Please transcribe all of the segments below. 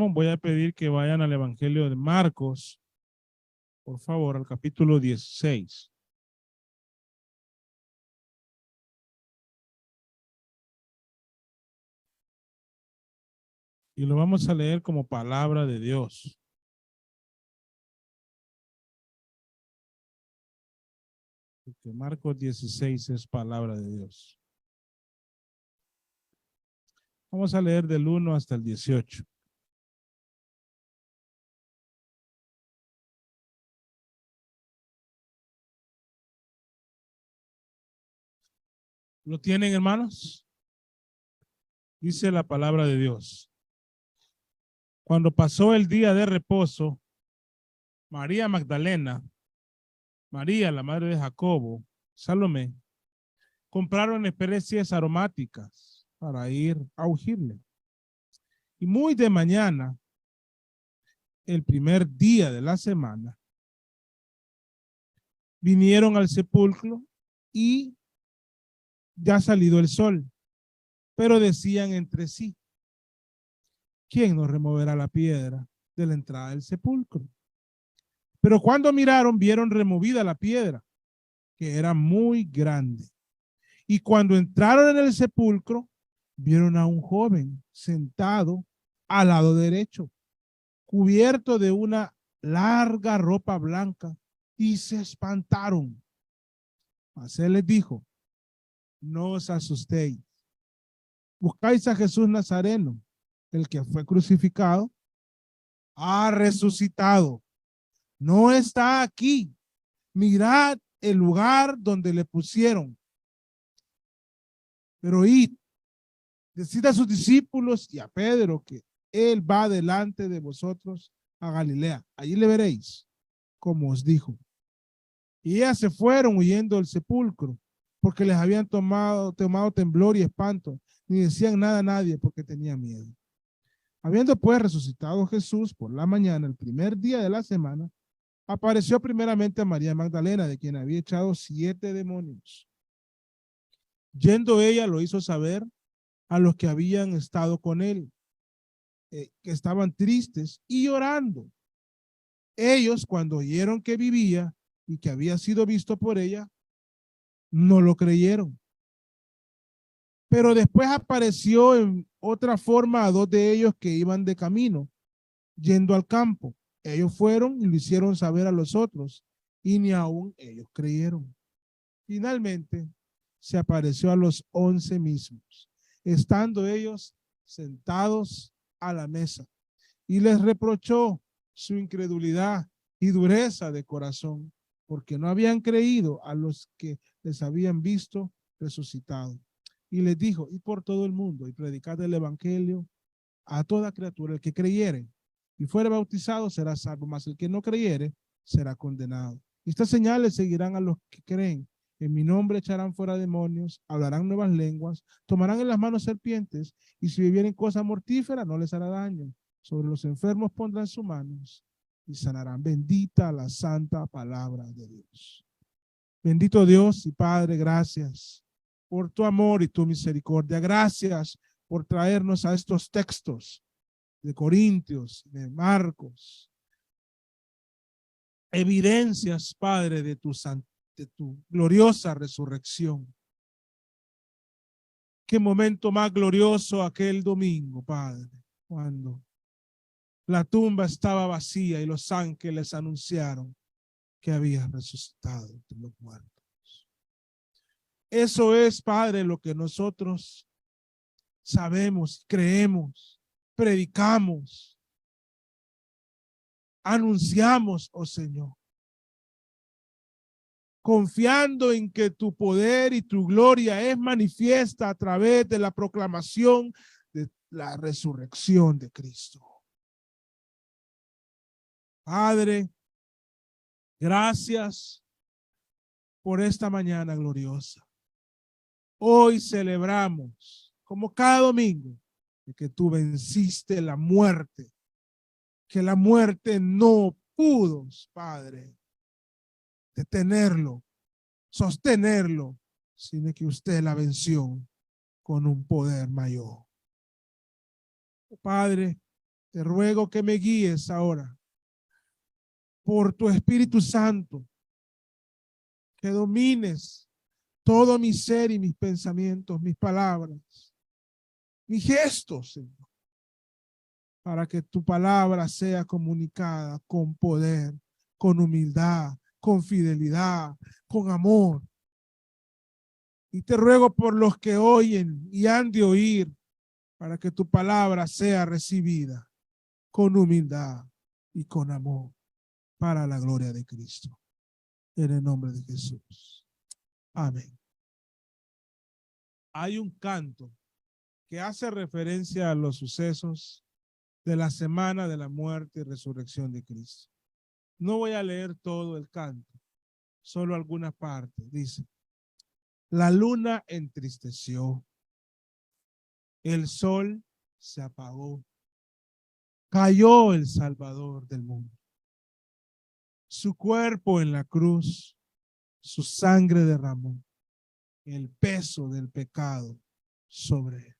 último, voy a pedir que vayan al Evangelio de Marcos, por favor, al capítulo 16. Y lo vamos a leer como palabra de Dios. Porque Marcos 16 es palabra de Dios. Vamos a leer del 1 hasta el 18. ¿Lo tienen, hermanos? Dice la palabra de Dios. Cuando pasó el día de reposo, María Magdalena, María, la madre de Jacobo, Salomé, compraron especies aromáticas para ir a ungirle. Y muy de mañana, el primer día de la semana, vinieron al sepulcro y ya ha salido el sol, pero decían entre sí, ¿quién nos removerá la piedra de la entrada del sepulcro? Pero cuando miraron, vieron removida la piedra, que era muy grande. Y cuando entraron en el sepulcro, vieron a un joven sentado al lado derecho, cubierto de una larga ropa blanca, y se espantaron. Mas él les dijo, no os asustéis. Buscáis a Jesús Nazareno, el que fue crucificado, ha resucitado. No está aquí. Mirad el lugar donde le pusieron. Pero id, decid a sus discípulos y a Pedro que él va delante de vosotros a Galilea. Allí le veréis, como os dijo. Y ellas se fueron huyendo del sepulcro, porque les habían tomado temblor y espanto, ni decían nada a nadie porque tenían miedo. Habiendo pues resucitado Jesús por la mañana, el primer día de la semana, apareció primeramente a María Magdalena, de quien había echado 7 demonios. Yendo ella, lo hizo saber a los que habían estado con él, que estaban tristes y llorando. Ellos, cuando oyeron que vivía y que había sido visto por ella, no lo creyeron. Pero después apareció en otra forma a 2 de ellos que iban de camino, yendo al campo. Ellos fueron y lo hicieron saber a los otros, y ni aún ellos creyeron. Finalmente, se apareció a los 11 mismos, estando ellos sentados a la mesa, y les reprochó su incredulidad y dureza de corazón, porque no habían creído a los que les habían visto resucitado. Y les dijo, y por todo el mundo, y predicad el evangelio a toda criatura. El que creyere y fuere bautizado será salvo, mas el que no creyere será condenado. Estas señales seguirán a los que creen. En mi nombre echarán fuera demonios, hablarán nuevas lenguas, tomarán en las manos serpientes, y si bebieren cosa mortífera no les hará daño. Sobre los enfermos pondrán sus manos y sanarán. Bendita la santa palabra de Dios. Bendito Dios y Padre, gracias por tu amor y tu misericordia. Gracias por traernos a estos textos de Corintios, de Marcos. Evidencias, Padre, de tu gloriosa resurrección. Qué momento más glorioso aquel domingo, Padre, cuando la tumba estaba vacía y los ángeles anunciaron que había resucitado entre los muertos. Eso es, Padre, lo que nosotros sabemos, creemos, predicamos, anunciamos, oh Señor, confiando en que tu poder y tu gloria es manifiesta a través de la proclamación de la resurrección de Cristo. Padre, gracias por esta mañana gloriosa. Hoy celebramos, como cada domingo, de que tú venciste la muerte, que la muerte no pudo, Padre, detenerlo, sostenerlo, sino que usted la venció con un poder mayor. Padre, Te ruego que me guíes ahora por tu Espíritu Santo, que domines todo mi ser y mis pensamientos, mis palabras, mis gestos, Señor, para que tu palabra sea comunicada con poder, con humildad, con fidelidad, con amor. Y te ruego por los que oyen y han de oír, para que tu palabra sea recibida con humildad y con amor para la gloria de Cristo. En el nombre de Jesús. Amén. Hay un canto que hace referencia a los sucesos de la semana de la muerte y resurrección de Cristo. No voy a leer todo el canto, solo alguna parte. Dice: la luna entristeció, el sol se apagó, cayó el Salvador del mundo. Su cuerpo en la cruz, su sangre derramó el peso del pecado sobre él.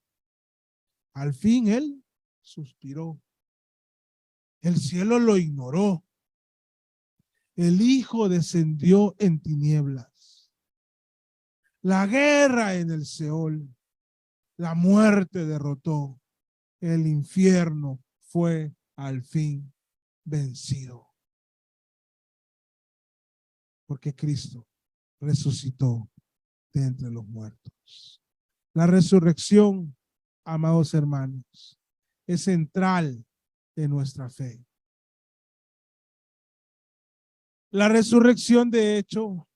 Al fin él suspiró. El cielo lo ignoró. El Hijo descendió en tinieblas. La guerra en el Seol, la muerte derrotó. El infierno fue al fin vencido. Porque Cristo resucitó de entre los muertos. La resurrección, amados hermanos, es central de nuestra fe. La resurrección, de hecho,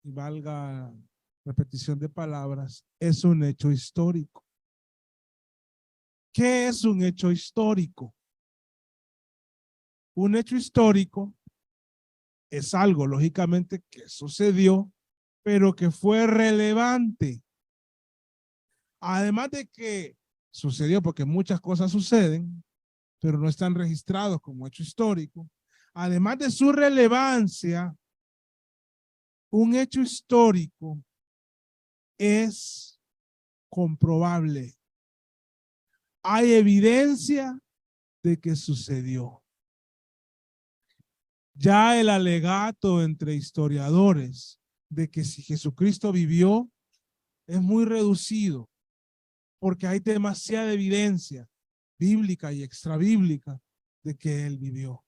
y valga repetición de palabras, es un hecho histórico. ¿Qué es un hecho histórico? Un hecho histórico es algo, lógicamente, que sucedió, pero que fue relevante. Además de que sucedió, porque muchas cosas suceden, pero no están registrados como hecho histórico. Además de su relevancia, un hecho histórico es comprobable. Hay evidencia de que sucedió. Ya el alegato entre historiadores de que si Jesucristo vivió es muy reducido, porque hay demasiada evidencia bíblica y extrabíblica de que él vivió.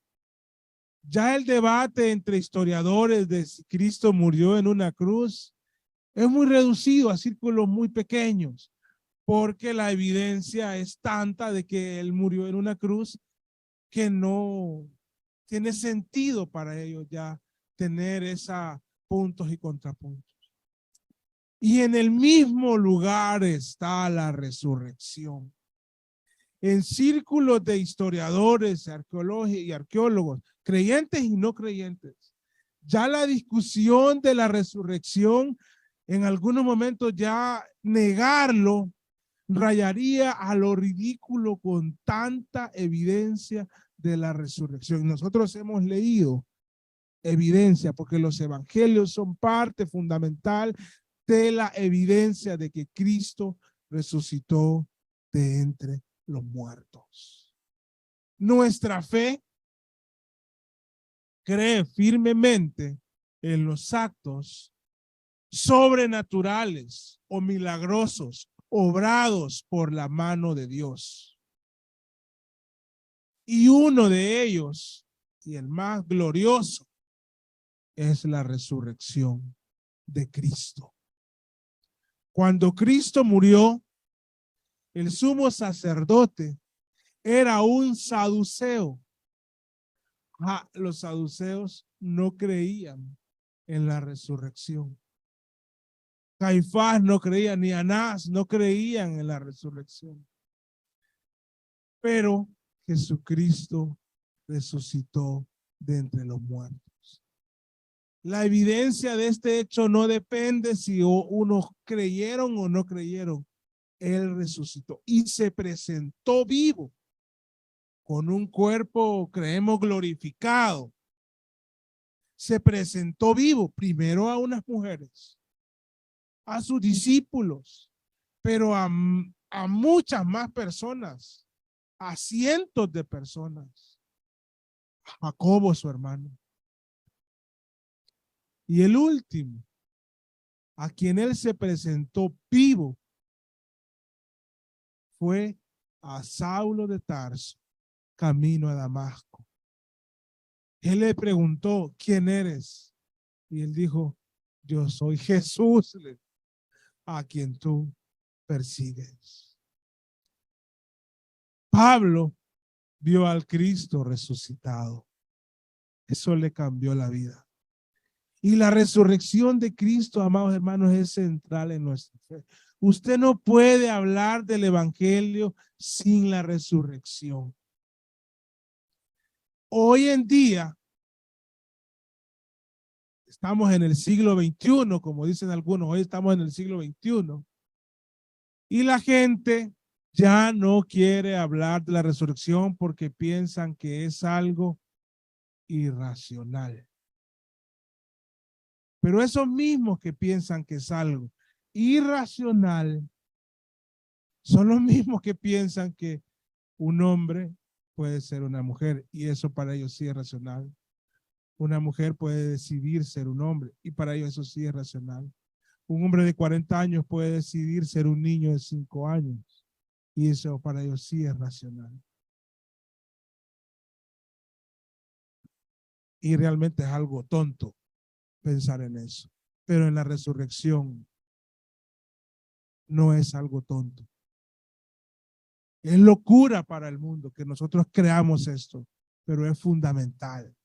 Ya el debate entre historiadores de si Cristo murió en una cruz es muy reducido a círculos muy pequeños, porque la evidencia es tanta de que él murió en una cruz que no tiene sentido para ellos ya tener esos puntos y contrapuntos. Y en el mismo lugar está la resurrección. En círculos de historiadores, arqueólogos, creyentes y no creyentes, ya la discusión de la resurrección, en algunos momentos ya negarlo rayaría a lo ridículo con tanta evidencia de la resurrección. Nosotros hemos leído evidencia porque los evangelios son parte fundamental de la evidencia de que Cristo resucitó de entre los muertos. Nuestra fe cree firmemente en los actos sobrenaturales o milagrosos obrados por la mano de Dios. Y uno de ellos, y el más glorioso, es la resurrección de Cristo. Cuando Cristo murió, el sumo sacerdote era un saduceo. Los saduceos no creían en la resurrección. Caifás no creía, ni Anás no creían en la resurrección. Pero Jesucristo resucitó de entre los muertos. La evidencia de este hecho no depende si unos creyeron o no creyeron. Él resucitó y se presentó vivo con un cuerpo, creemos, glorificado. Se presentó vivo primero a unas mujeres, a sus discípulos, pero a muchas más personas. a cientos de personas. Jacobo, su hermano. Y el último, a quien él se presentó vivo, fue a Saulo de Tarso, camino a Damasco. Él le preguntó, ¿quién eres? Y él dijo, yo soy Jesús, a quien tú persigues. Pablo vio al Cristo resucitado. Eso le cambió la vida. Y la resurrección de Cristo, amados hermanos, es central en nuestra fe. Usted no puede hablar del evangelio sin la resurrección. Hoy en día, estamos en el siglo XXI, como dicen algunos, hoy estamos en el siglo XXI. Y la gente ya no quiere hablar de la resurrección porque piensan que es algo irracional. Pero esos mismos que piensan que es algo irracional son los mismos que piensan que un hombre puede ser una mujer y eso para ellos sí es racional. Una mujer puede decidir ser un hombre y para ellos eso sí es racional. Un hombre de 40 años puede decidir ser un niño de 5 años y eso para ellos sí es racional. Y realmente es algo tonto pensar en eso. Pero en la resurrección no es algo tonto. Es locura para el mundo que nosotros creamos esto, pero es fundamental.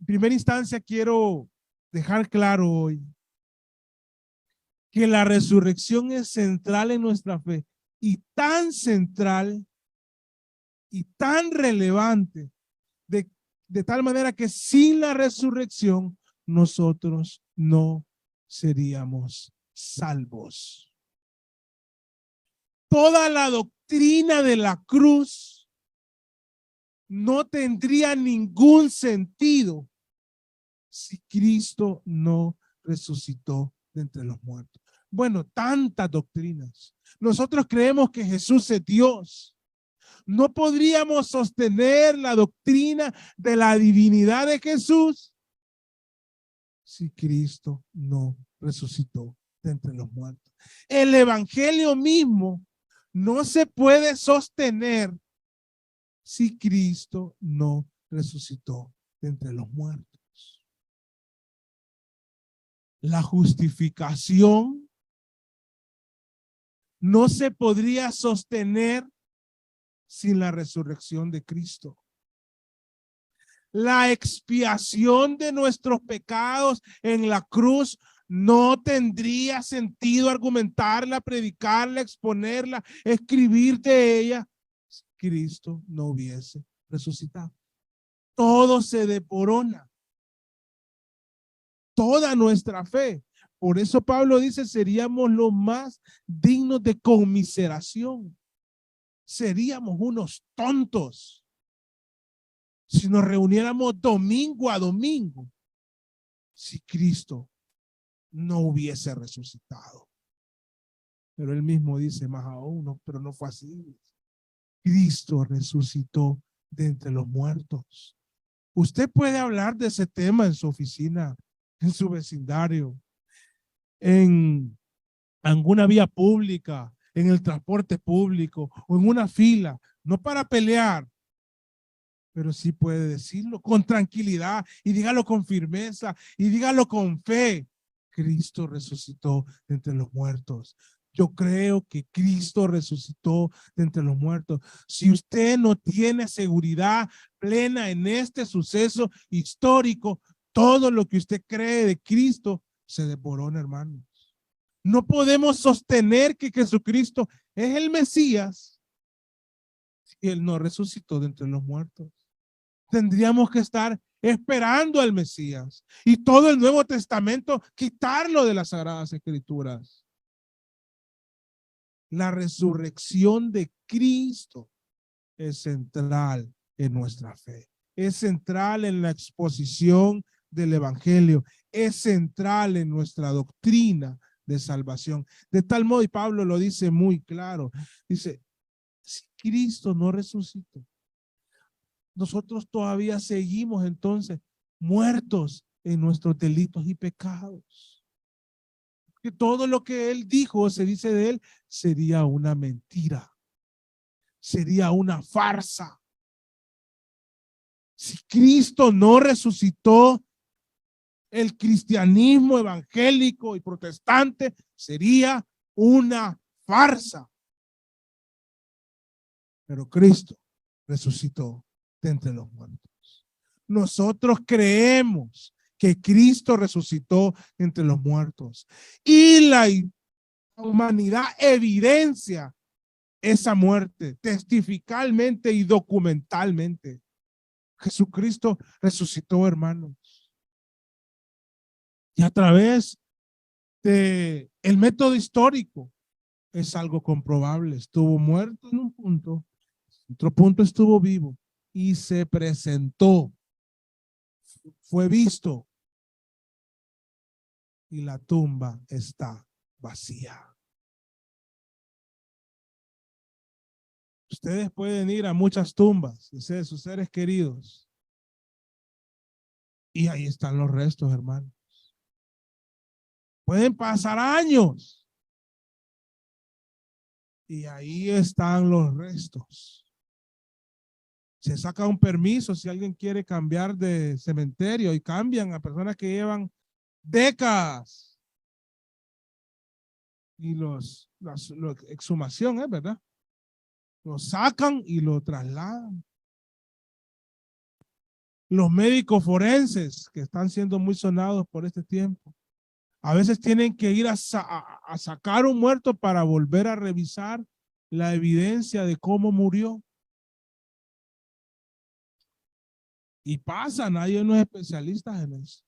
En primera instancia, quiero dejar claro hoy que la resurrección es central en nuestra fe y tan central y tan relevante de tal manera que sin la resurrección nosotros no seríamos salvos. Toda la doctrina de la cruz no tendría ningún sentido si Cristo no resucitó de entre los muertos. Bueno, tantas doctrinas. Nosotros creemos que Jesús es Dios. No podríamos sostener la doctrina de la divinidad de Jesús si Cristo no resucitó de entre los muertos. El evangelio mismo no se puede sostener si Cristo no resucitó de entre los muertos. La justificación no se podría sostener sin la resurrección de Cristo. La expiación de nuestros pecados en la cruz no tendría sentido argumentarla, predicarla, exponerla, escribir de ella si Cristo no hubiese resucitado. Todo se deporona. Toda nuestra fe. Por eso Pablo dice, seríamos los más dignos de conmiseración. Seríamos unos tontos si nos reuniéramos domingo a domingo, si Cristo no hubiese resucitado. Pero él mismo dice más aún, no, pero no fue así. Cristo resucitó de entre los muertos. Usted puede hablar de ese tema en su oficina, en su vecindario, en alguna vía pública, en el transporte público o en una fila, no para pelear, pero sí puede decirlo con tranquilidad y dígalo con firmeza y dígalo con fe. Cristo resucitó de entre los muertos. Yo creo que Cristo resucitó de entre los muertos. Si usted no tiene seguridad plena en este suceso histórico, todo lo que usted cree de Cristo se desborona, hermanos. No podemos sostener que Jesucristo es el Mesías si Él no resucitó de entre los muertos. Tendríamos que estar esperando al Mesías y todo el Nuevo Testamento quitarlo de las Sagradas Escrituras. La resurrección de Cristo es central en nuestra fe, es central en la exposición del Evangelio, es central en nuestra doctrina de salvación. De tal modo, y Pablo lo dice muy claro, dice, si Cristo no resucitó, nosotros todavía seguimos entonces muertos en nuestros delitos y pecados. Que todo lo que él dijo, se dice de él, sería una mentira, sería una farsa. Si Cristo no resucitó, el cristianismo evangélico y protestante sería una farsa. Pero Cristo resucitó de entre los muertos. Nosotros creemos que Cristo resucitó entre los muertos y la humanidad evidencia esa muerte testificalmente y documentalmente. Jesucristo resucitó, hermanos. Y a través de el método histórico es algo comprobable. Estuvo muerto en un punto, en otro punto estuvo vivo y se presentó, fue visto y la tumba está vacía. Ustedes pueden ir a muchas tumbas de sus seres queridos y ahí están los restos, hermanos. Pueden pasar años y ahí están los restos. Se saca un permiso si alguien quiere cambiar de cementerio y cambian a personas que llevan décadas. Y exhumación, ¿verdad? Lo sacan y lo trasladan. Los médicos forenses que están siendo muy sonados por este tiempo, a veces tienen que ir a sacar un muerto para volver a revisar la evidencia de cómo murió. Y pasan, hay unos especialistas en eso.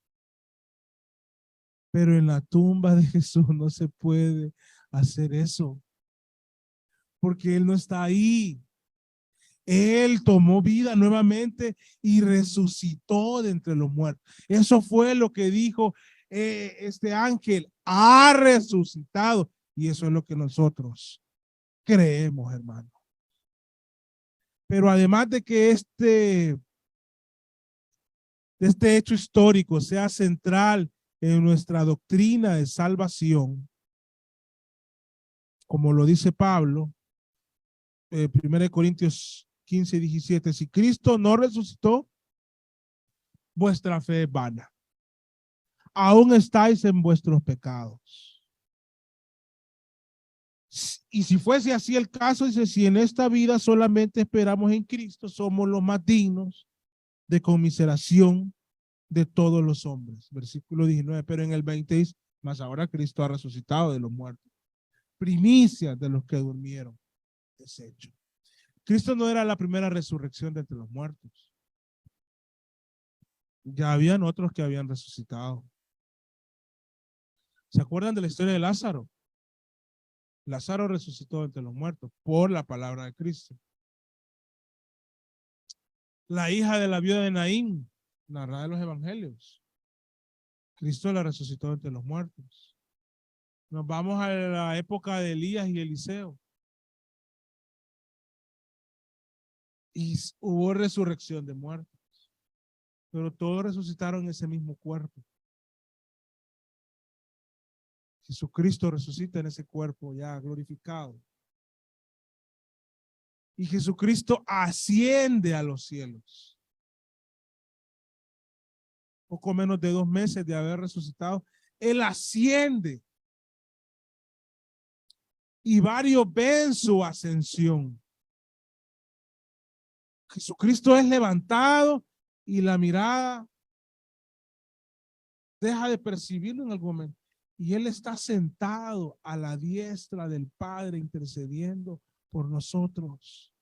Pero en la tumba de Jesús no se puede hacer eso, porque Él no está ahí. Él tomó vida nuevamente y resucitó de entre los muertos. Eso fue lo que dijo este ángel, ha resucitado. Y eso es lo que nosotros creemos, hermano. Pero además de que este hecho histórico sea central en nuestra doctrina de salvación, como lo dice Pablo, 1 Corintios 15 y 17, si Cristo no resucitó, vuestra fe es vana. Aún estáis en vuestros pecados. Y si fuese así el caso, dice, si en esta vida solamente esperamos en Cristo, somos los más dignos de conmiseración de todos los hombres. Versículo 19, pero en el 20 dice, mas ahora Cristo ha resucitado de los muertos. Primicias de los que durmieron. Desecho. Cristo no era la primera resurrección de entre los muertos. Ya habían otros que habían resucitado. ¿Se acuerdan de la historia de Lázaro? Lázaro resucitó entre los muertos por la palabra de Cristo. La hija de la viuda de Naín, narrada en los evangelios. Cristo la resucitó entre los muertos. Nos vamos a la época de Elías y Eliseo. Y hubo resurrección de muertos. Pero todos resucitaron en ese mismo cuerpo. Jesucristo resucita en ese cuerpo ya glorificado. Y Jesucristo asciende a los cielos. Poco menos de 2 meses de haber resucitado, Él asciende. Y varios ven su ascensión. Jesucristo es levantado y la mirada deja de percibirlo en algún momento. Y Él está sentado a la diestra del Padre intercediendo por nosotros.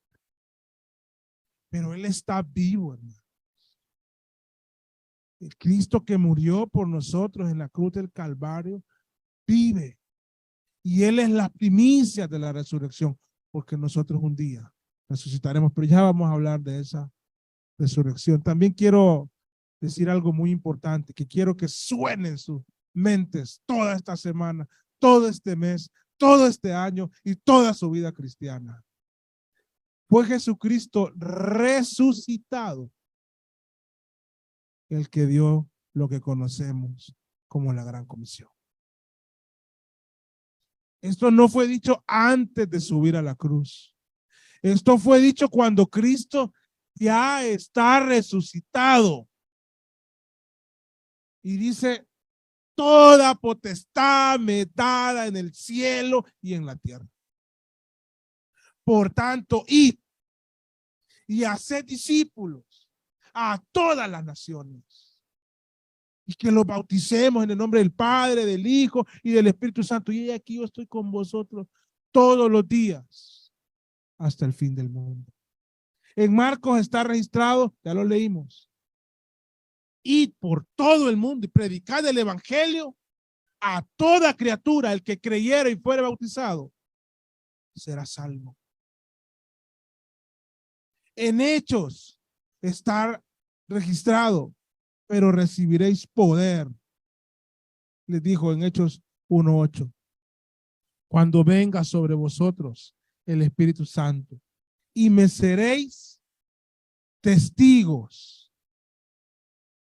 Pero Él está vivo, hermano. El Cristo que murió por nosotros en la cruz del Calvario vive. Y Él es la primicia de la resurrección, porque nosotros un día resucitaremos. Pero ya vamos a hablar de esa resurrección. También quiero decir algo muy importante, que quiero que suene en sus mentes toda esta semana, todo este mes, todo este año y toda su vida cristiana. Fue Jesucristo resucitado el que dio lo que conocemos como la Gran Comisión. Esto no fue dicho antes de subir a la cruz. Esto fue dicho cuando Cristo ya está resucitado. Y dice, toda potestad me dada en el cielo y en la tierra. Por tanto, id y haced discípulos a todas las naciones. Y que los bauticemos en el nombre del Padre, del Hijo y del Espíritu Santo. Y aquí yo estoy con vosotros todos los días hasta el fin del mundo. En Marcos está registrado, ya lo leímos. Id por todo el mundo y predicad el evangelio a toda criatura. El que creyera y fuere bautizado será salvo. En Hechos está registrado, pero recibiréis poder. Les dijo en Hechos 1:8. Cuando venga sobre vosotros el Espíritu Santo, y me seréis testigos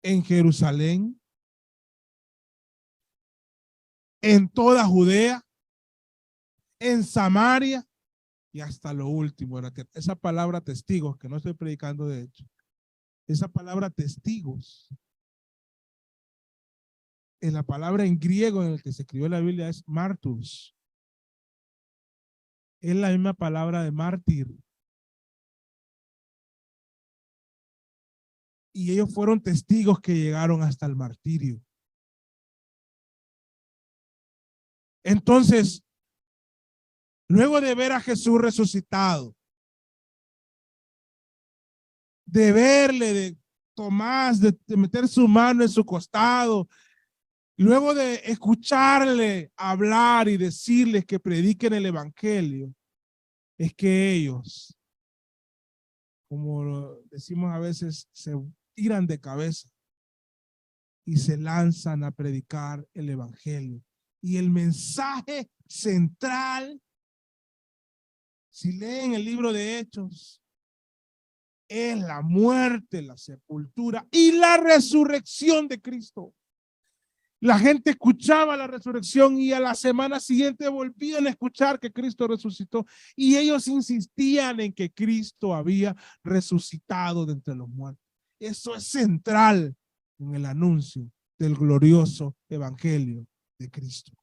en Jerusalén, en toda Judea, en Samaria y hasta lo último de la tierra. Esa palabra testigos, que no estoy predicando de hecho, esa palabra testigos, en la palabra en griego en el que se escribió la Biblia es martus. Es la misma palabra de mártir. Y ellos fueron testigos que llegaron hasta el martirio. Entonces, luego de ver a Jesús resucitado, de verle, de Tomás, de meter su mano en su costado, luego de escucharle hablar y decirles que prediquen el evangelio, es que ellos, como decimos a veces, se tiran de cabeza y se lanzan a predicar el evangelio. Y el mensaje central, si leen el libro de Hechos, es la muerte, la sepultura y la resurrección de Cristo. La gente escuchaba la resurrección y a la semana siguiente volvían a escuchar que Cristo resucitó, y ellos insistían en que Cristo había resucitado de entre los muertos. Eso es central en el anuncio del glorioso evangelio de Cristo.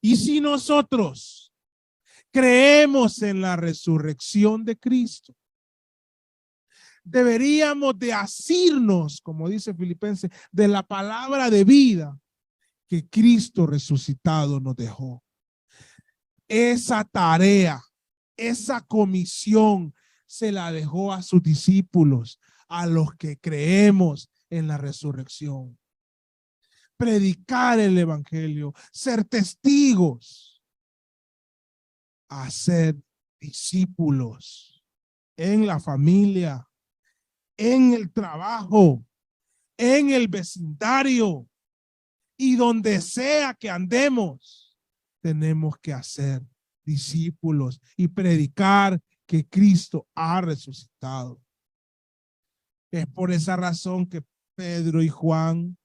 Y si nosotros creemos en la resurrección de Cristo, deberíamos de asirnos, como dice Filipenses, de la palabra de vida que Cristo resucitado nos dejó. Esa tarea, esa comisión se la dejó a sus discípulos, a los que creemos en la resurrección. Predicar el evangelio, ser testigos, hacer discípulos en la familia, en el trabajo, en el vecindario y donde sea que andemos, tenemos que hacer discípulos y predicar que Cristo ha resucitado. Es por esa razón que Pedro y Juan,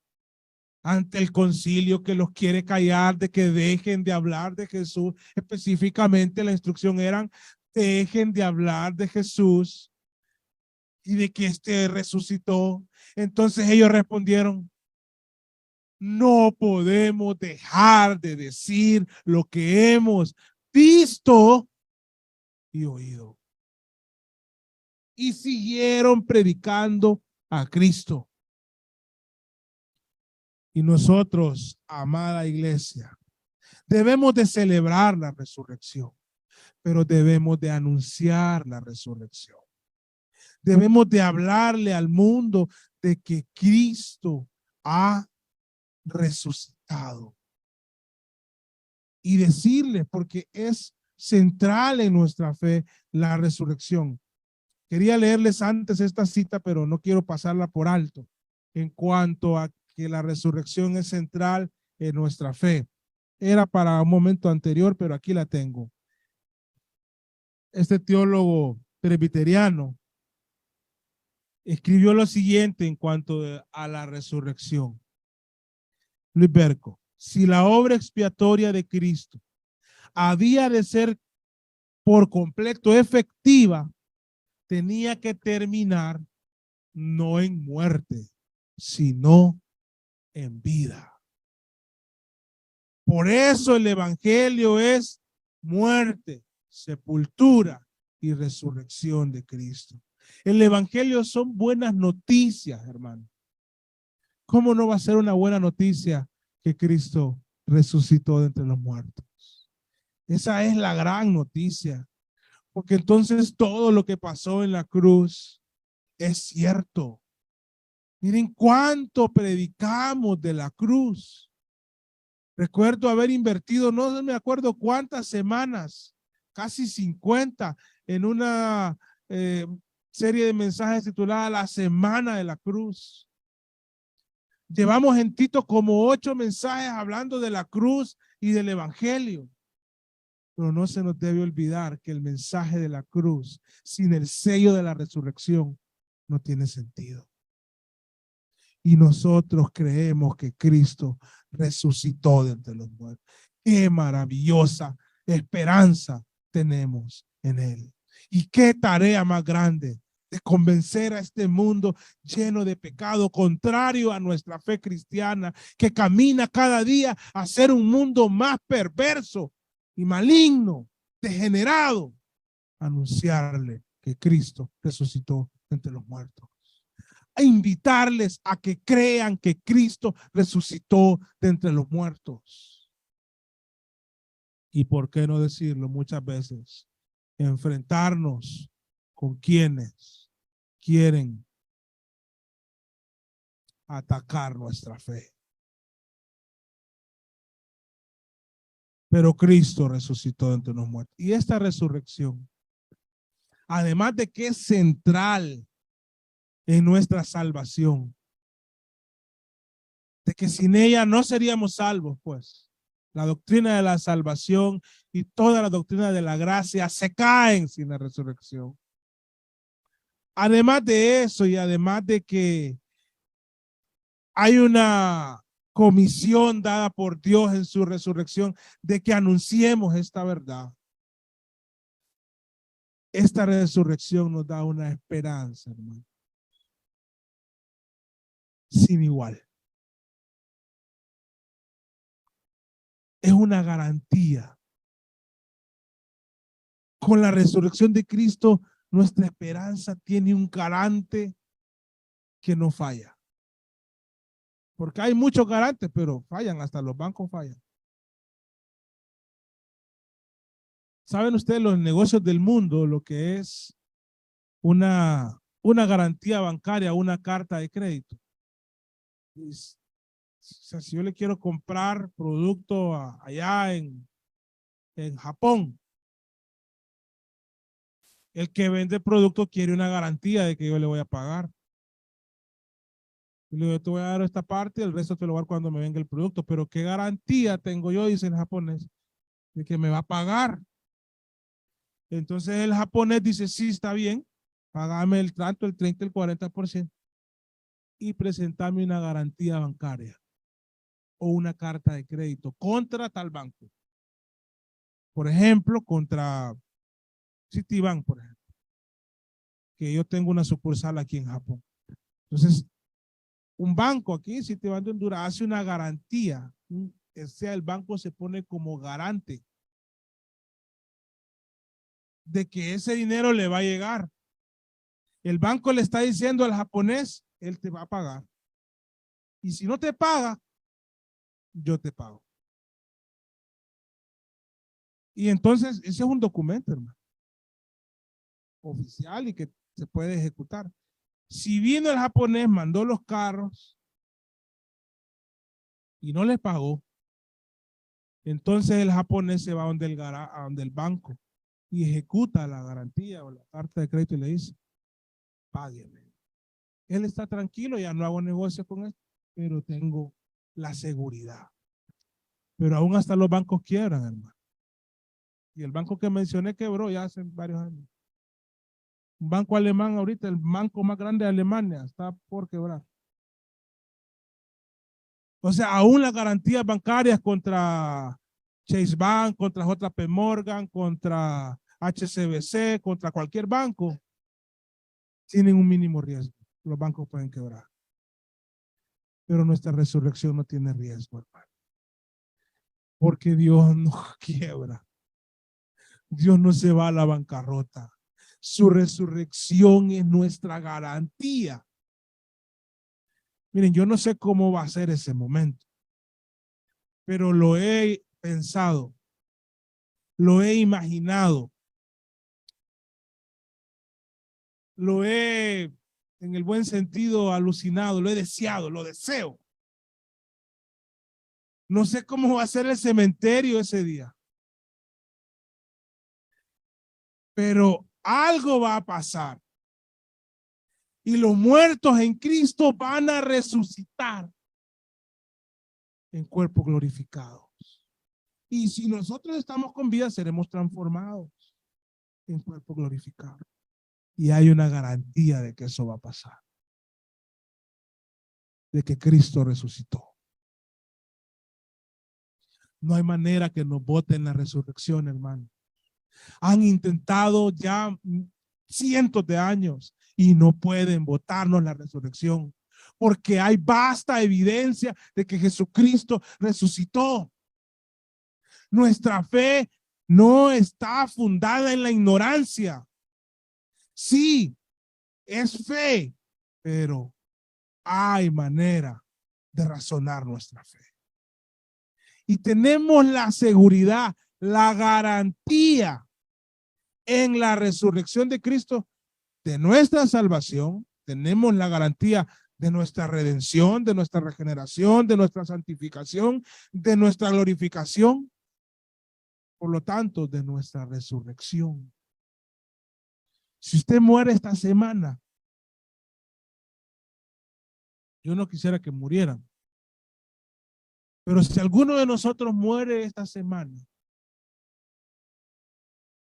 ante el concilio que los quiere callar de que dejen de hablar de Jesús, específicamente la instrucción era: dejen de hablar de Jesús y de que este resucitó. Entonces ellos respondieron: no podemos dejar de decir lo que hemos visto y oído. Y siguieron predicando a Cristo. Y nosotros, amada iglesia, debemos de celebrar la resurrección, pero debemos de anunciar la resurrección. Debemos de hablarle al mundo de que Cristo ha resucitado. Y decirle, porque es central en nuestra fe la resurrección. Quería leerles antes esta cita, pero no quiero pasarla por alto, en cuanto a que la resurrección es central en nuestra fe. Era para un momento anterior, pero aquí la tengo. este teólogo presbiteriano, escribió lo siguiente en cuanto a la resurrección. Luis Berco, si la obra expiatoria de Cristo había de ser por completo efectiva, tenía que terminar no en muerte, sino en vida. Por eso el evangelio es muerte, sepultura y resurrección de Cristo. El evangelio son buenas noticias, hermano. ¿Cómo no va a ser una buena noticia que Cristo resucitó de entre los muertos? Esa es la gran noticia, porque entonces todo lo que pasó en la cruz es cierto. Miren cuánto predicamos de la cruz. Recuerdo haber invertido, no me acuerdo cuántas semanas, casi 50, en una serie de mensajes titulada La Semana de la Cruz. Llevamos en Tito como 8 mensajes hablando de la cruz y del evangelio. Pero no se nos debe olvidar que el mensaje de la cruz sin el sello de la resurrección no tiene sentido. Y nosotros creemos que Cristo resucitó de entre los muertos. Qué maravillosa esperanza tenemos en Él. Y qué tarea más grande de convencer a este mundo lleno de pecado, contrario a nuestra fe cristiana, que camina cada día a ser un mundo más perverso y maligno, degenerado, anunciarle que Cristo resucitó entre los muertos. A invitarles a que crean que Cristo resucitó de entre los muertos. Y por qué no decirlo muchas veces, enfrentarnos con quienes quieren atacar nuestra fe. Pero Cristo resucitó de entre los muertos. Y esta resurrección, además de que es central en nuestra salvación, de que sin ella no seríamos salvos, pues la doctrina de la salvación y toda la doctrina de la gracia se caen sin la resurrección. Además de eso y además de que hay una comisión dada por Dios en su resurrección de que anunciemos esta verdad. Esta resurrección nos da una esperanza, hermano, sin igual. Es una garantía. Con la resurrección de Cristo, nuestra esperanza tiene un garante que no falla. Porque hay muchos garantes, pero fallan, hasta los bancos fallan. ¿Saben ustedes los negocios del mundo, lo que es una garantía bancaria, una carta de crédito? O sea, si yo le quiero comprar producto allá en Japón, el que vende el producto quiere una garantía de que yo le voy a pagar. Y le digo, yo te voy a dar esta parte y el resto te lo voy a dar cuando me venga el producto. Pero ¿qué garantía tengo yo, dice el japonés, de que me va a pagar? Entonces el japonés dice, sí, está bien, pagame el tanto, el 30, el 40% y presentame una garantía bancaria o una carta de crédito contra tal banco. Por ejemplo, contra Citibank, por ejemplo, que yo tengo una sucursal aquí en Japón. Entonces, un banco aquí, Citibank de Honduras, hace una garantía, o sea, el banco se pone como garante de que ese dinero le va a llegar. El banco le está diciendo al japonés, él te va a pagar. Y si no te paga, yo te pago. Y entonces, ese es un documento, hermano, oficial y que se puede ejecutar. Si vino el japonés, mandó los carros y no les pagó, entonces el japonés se va a donde el banco y ejecuta la garantía o la carta de crédito y le dice, págueme. Él está tranquilo, ya no hago negocio con él, pero tengo la seguridad. Pero aún hasta los bancos quiebran, hermano. Y el banco que mencioné quebró ya hace varios años. Un banco alemán ahorita, el banco más grande de Alemania, está por quebrar. O sea, aún las garantías bancarias contra Chase Bank, contra JP Morgan, contra HSBC, contra cualquier banco, tienen un mínimo riesgo. Los bancos pueden quebrar. Pero nuestra resurrección no tiene riesgo, hermano. Porque Dios no quiebra. Dios no se va a la bancarrota. Su resurrección es nuestra garantía. Miren, yo no sé cómo va a ser ese momento, pero lo he pensado, lo he imaginado, lo he, en el buen sentido, alucinado, lo he deseado, lo deseo. No sé cómo va a ser el cementerio ese día, pero algo va a pasar. Y los muertos en Cristo van a resucitar en cuerpos glorificados. Y si nosotros estamos con vida, seremos transformados en cuerpos glorificados. Y hay una garantía de que eso va a pasar. De que Cristo resucitó. No hay manera que nos voten la resurrección, hermano. Han intentado ya cientos de años y no pueden votarnos la resurrección. Porque hay vasta evidencia de que Jesucristo resucitó. Nuestra fe no está fundada en la ignorancia. Sí, es fe, pero hay manera de razonar nuestra fe. Y tenemos la seguridad, la garantía en la resurrección de Cristo de nuestra salvación. Tenemos la garantía de nuestra redención, de nuestra regeneración, de nuestra santificación, de nuestra glorificación. Por lo tanto, de nuestra resurrección. Si usted muere esta semana, yo no quisiera que murieran. Pero si alguno de nosotros muere esta semana,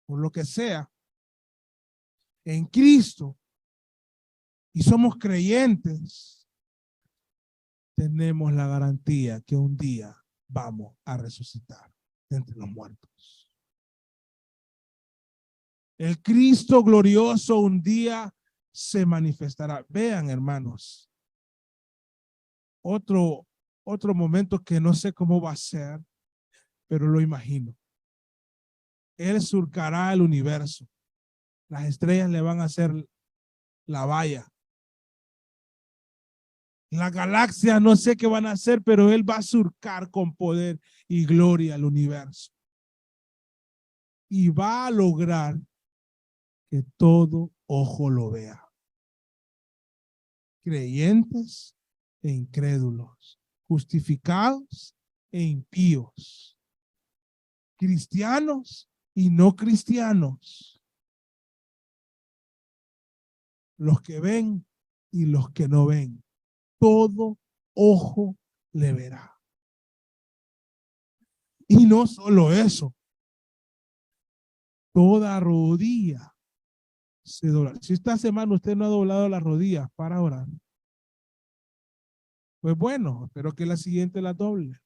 por lo que sea, en Cristo, y somos creyentes, tenemos la garantía que un día vamos a resucitar de entre los muertos. El Cristo glorioso un día se manifestará. Vean, hermanos, otro momento que no sé cómo va a ser, pero lo imagino. Él surcará el universo. Las estrellas le van a hacer la valla. La galaxia no sé qué van a hacer, pero él va a surcar con poder y gloria el universo. Y va a lograr que todo ojo lo vea. Creyentes e incrédulos, justificados e impíos, cristianos y no cristianos, los que ven y los que no ven, todo ojo le verá. Y no solo eso, toda rodilla se dobla. Si esta semana usted no ha doblado las rodillas para orar, pues bueno, espero que la siguiente la doble.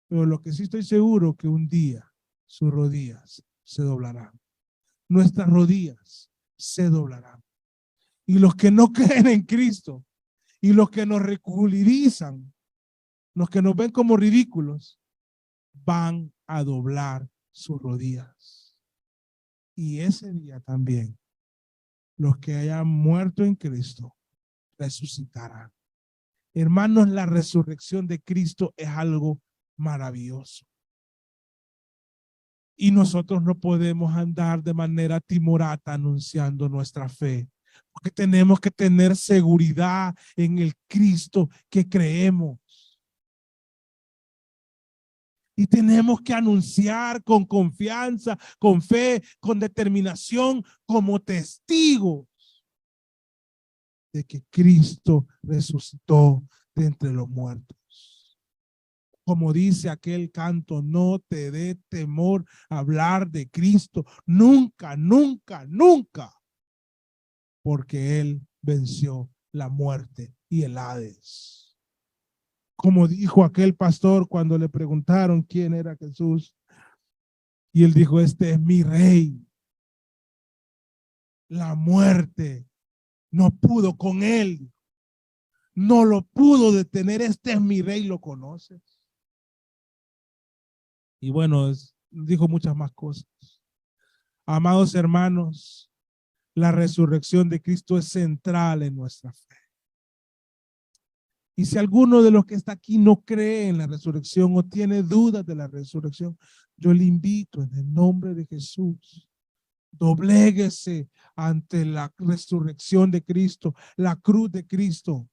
Pero lo que sí estoy seguro que un día sus rodillas se doblarán. Nuestras rodillas se doblarán. Y los que no creen en Cristo y los que nos ridiculizan, los que nos ven como ridículos, van a doblar sus rodillas. Y ese día también, los que hayan muerto en Cristo resucitarán. Hermanos, la resurrección de Cristo es algo maravilloso. Y nosotros no podemos andar de manera timorata anunciando nuestra fe, porque tenemos que tener seguridad en el Cristo que creemos. Y tenemos que anunciar con confianza, con fe, con determinación, como testigos de que Cristo resucitó de entre los muertos. Como dice aquel canto, no te dé temor hablar de Cristo. Nunca, nunca, nunca. Porque Él venció la muerte y el Hades. Como dijo aquel pastor cuando le preguntaron quién era Jesús. Y él dijo, este es mi rey. La muerte no pudo con él. No lo pudo detener. Este es mi rey, ¿lo conoces? Y bueno, dijo muchas más cosas. Amados hermanos, la resurrección de Cristo es central en nuestra fe. Y si alguno de los que está aquí no cree en la resurrección o tiene dudas de la resurrección, yo le invito en el nombre de Jesús. Dobléguese ante la resurrección de Cristo, la cruz de Cristo,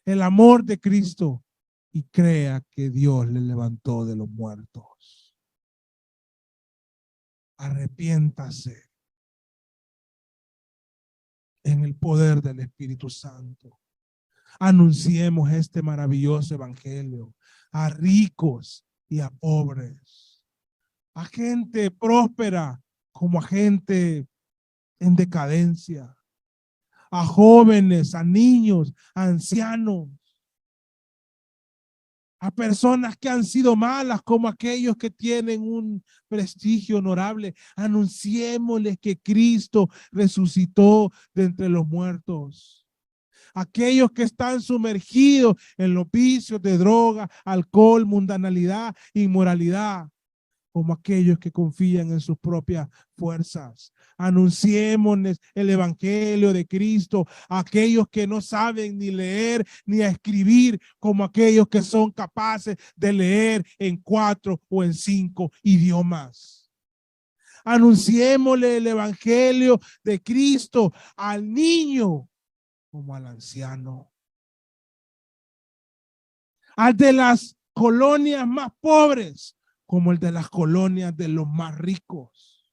el amor de Cristo, y crea que Dios le levantó de los muertos. Arrepiéntase en el poder del Espíritu Santo. Anunciemos este maravilloso evangelio a ricos y a pobres, a gente próspera como a gente en decadencia, a jóvenes, a niños, a ancianos, a personas que han sido malas como aquellos que tienen un prestigio honorable. Anunciémosles que Cristo resucitó de entre los muertos. Aquellos que están sumergidos en los vicios de droga, alcohol, mundanalidad, inmoralidad, como aquellos que confían en sus propias fuerzas. Anunciémosles el evangelio de Cristo a aquellos que no saben ni leer ni a escribir, como aquellos que son capaces de leer en 4 o en 5 idiomas. Anunciémosle el evangelio de Cristo al niño como al anciano, al de las colonias más pobres como el de las colonias de los más ricos,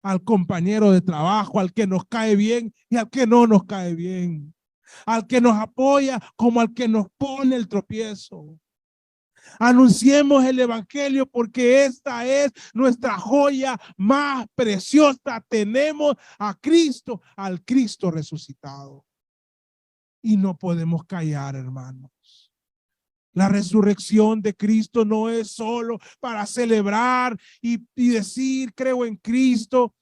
al compañero de trabajo, al que nos cae bien y al que no nos cae bien, al que nos apoya como al que nos pone el tropiezo. Anunciemos el evangelio porque esta es nuestra joya más preciosa. Tenemos a Cristo, al Cristo resucitado. Y no podemos callar, hermanos. La resurrección de Cristo no es solo para celebrar y decir creo en Cristo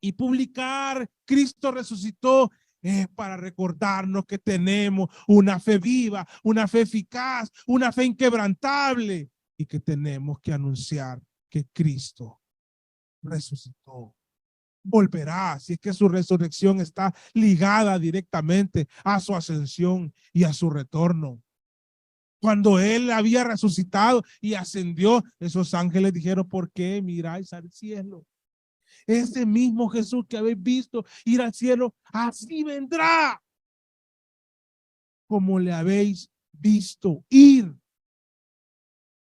y publicar Cristo resucitó. Es para recordarnos que tenemos una fe viva, una fe eficaz, una fe inquebrantable y que tenemos que anunciar que Cristo resucitó. Volverá, si es que su resurrección está ligada directamente a su ascensión y a su retorno. Cuando él había resucitado y ascendió, esos ángeles dijeron, ¿por qué miráis al cielo? Ese mismo Jesús que habéis visto ir al cielo, así vendrá como le habéis visto ir.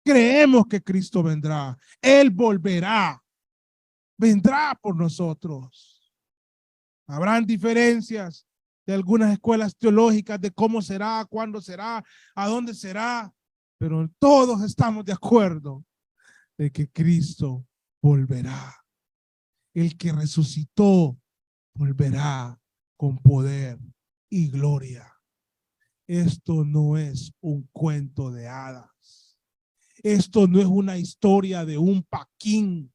Creemos que Cristo vendrá. Él volverá. Vendrá por nosotros. Habrán diferencias de algunas escuelas teológicas de cómo será, cuándo será, a dónde será, pero todos estamos de acuerdo de que Cristo volverá. El que resucitó volverá con poder y gloria. Esto no es un cuento de hadas. Esto no es una historia de un Paquín.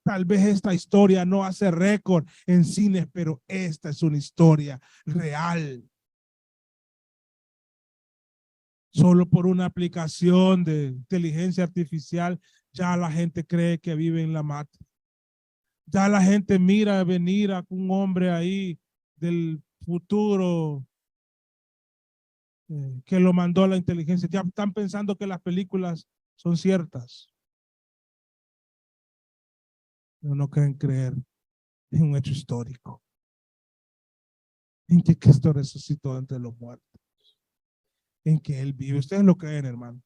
Tal vez esta historia no hace récord en cines, pero esta es una historia real. Solo por una aplicación de inteligencia artificial, ya la gente cree que vive en la Matrix. Ya la gente mira venir a un hombre ahí del futuro que lo mandó a la inteligencia. Ya están pensando que las películas son ciertas. Pero no quieren creer en un hecho histórico. En que Cristo resucitó entre los muertos. En que Él vive. Ustedes lo creen, hermano.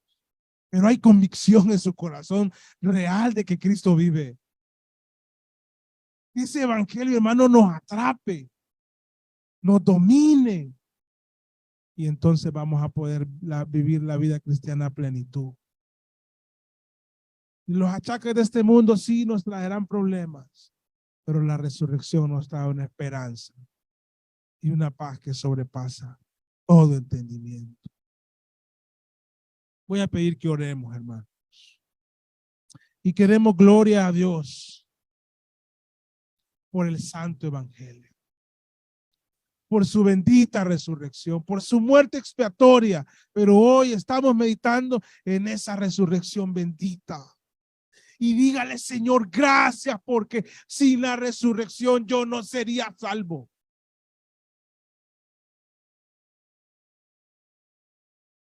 Pero hay convicción en su corazón real de que Cristo vive. Ese evangelio, hermano, nos atrape, nos domine, Y entonces vamos a poder vivir la vida cristiana a plenitud. Y los achaques de este mundo sí nos traerán problemas, pero la resurrección nos trae una esperanza y una paz que sobrepasa todo entendimiento. Voy a pedir que oremos, hermanos. Y queremos gloria a Dios por el santo evangelio, por su bendita resurrección, por su muerte expiatoria. Pero hoy estamos meditando en esa resurrección bendita. Y dígale, Señor, gracias, porque sin la resurrección yo no sería salvo.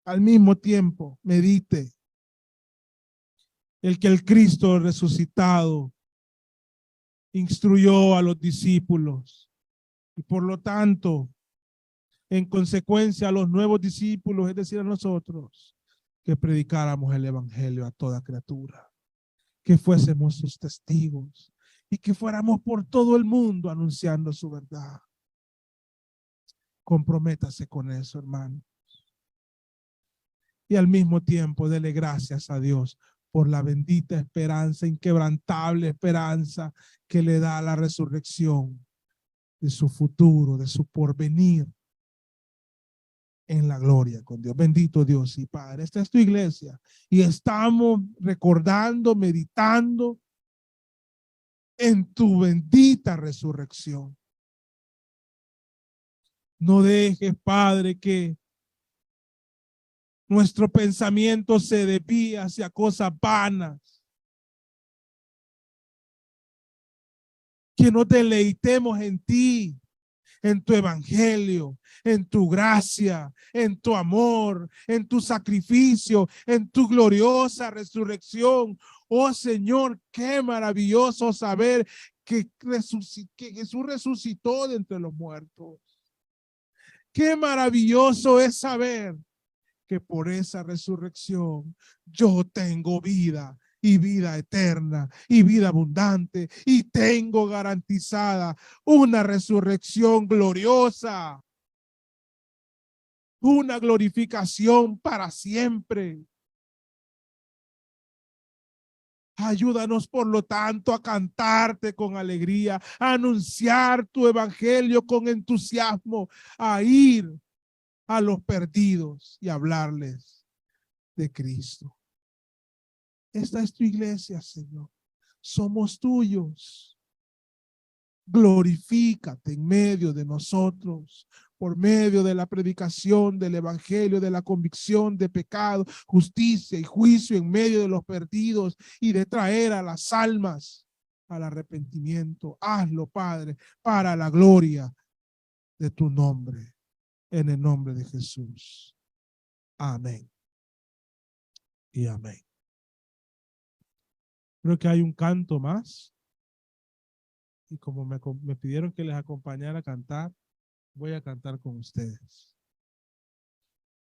Al mismo tiempo, medite el que el Cristo resucitado instruyó a los discípulos y por lo tanto, en consecuencia, a los nuevos discípulos, es decir, a nosotros, que predicáramos el evangelio a toda criatura, que fuésemos sus testigos y que fuéramos por todo el mundo anunciando su verdad. Comprométase con eso, hermano. Y al mismo tiempo, dele gracias a Dios por la bendita esperanza, inquebrantable esperanza que le da la resurrección de su futuro, de su porvenir en la gloria con Dios. Bendito Dios y Padre. Esta es tu iglesia y estamos recordando, meditando en tu bendita resurrección. No dejes, Padre, que nuestro pensamiento se desvíe hacia cosas vanas. Que nos deleitemos en ti, en tu evangelio, en tu gracia, en tu amor, en tu sacrificio, en tu gloriosa resurrección. Oh Señor, qué maravilloso saber que Jesús resucitó de entre los muertos. Qué maravilloso es saber que por esa resurrección yo tengo vida y vida eterna y vida abundante y tengo garantizada una resurrección gloriosa, una glorificación para siempre. Ayúdanos, por lo tanto, a cantarte con alegría, a anunciar tu evangelio con entusiasmo, a ir a los perdidos y hablarles de Cristo. Esta es tu iglesia, Señor. Somos tuyos. Glorifícate en medio de nosotros, por medio de la predicación del evangelio, de la convicción de pecado, justicia y juicio en medio de los perdidos y de traer a las almas al arrepentimiento. Hazlo, Padre, para la gloria de tu nombre, en el nombre de Jesús. Amén y amén. Creo que hay un canto más. Y como me pidieron que les acompañara a cantar, voy a cantar con ustedes.